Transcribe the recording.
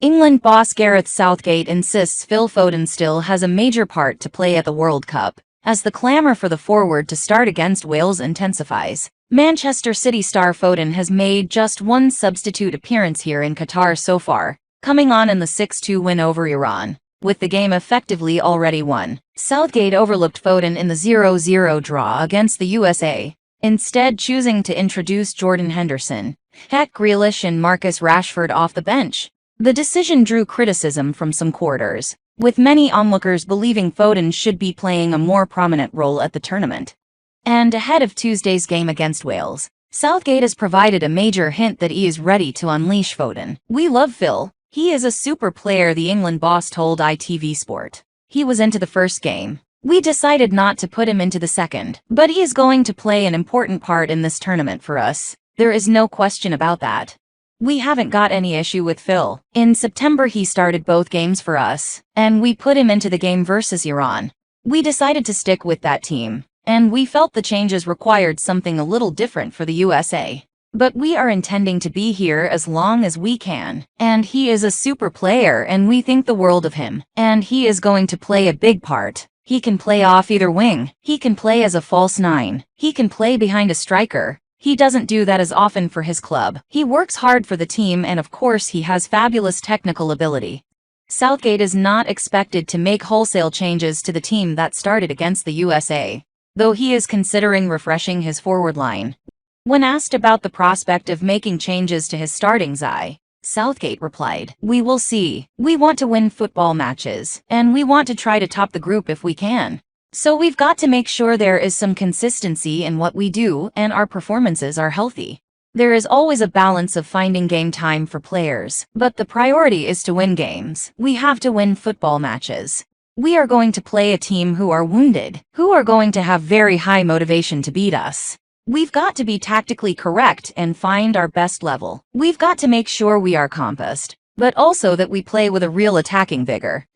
England boss Gareth Southgate insists Phil Foden still has a major part to play at the World Cup, as the clamour for the forward to start against Wales intensifies. Manchester City star Foden has made just one substitute appearance here in Qatar so far, coming on in the 6-2 win over Iran. With the game effectively already won, Southgate overlooked Foden in the 0-0 draw against the USA, instead choosing to introduce Jordan Henderson, Jack Grealish and Marcus Rashford off the bench. The decision drew criticism from some quarters, with many onlookers believing Foden should be playing a more prominent role at the tournament. And ahead of Tuesday's game against Wales, Southgate has provided a major hint that he is ready to unleash Foden. "We love Phil. He is a super player," the England boss told ITV Sport. "He was into the first game. We decided not to put him into the second, but he is going to play an important part in this tournament for us. There is no question about that. We haven't got any issue with Phil. In September he started both games for us, and we put him into the game versus Iran. We decided to stick with that team, and we felt the changes required something a little different for the USA. But we are intending to be here as long as we can, and he is a super player and we think the world of him, and he is going to play a big part. He can play off either wing, he can play as a false nine, he can play behind a striker. He doesn't do that as often for his club. He works hard for the team and of course he has fabulous technical ability." Southgate is not expected to make wholesale changes to the team that started against the USA, though he is considering refreshing his forward line. When asked about the prospect of making changes to his starting side, Southgate replied, "We will see. We want to win football matches, and we want to try to top the group if we can. So we've got to make sure there is some consistency in what we do and our performances are healthy. There is always a balance of finding game time for players, but the priority is to win games. We have to win football matches. We are going to play a team who are wounded, who are going to have very high motivation to beat us. We've got to be tactically correct and find our best level. We've got to make sure we are compassed, but also that we play with a real attacking vigor."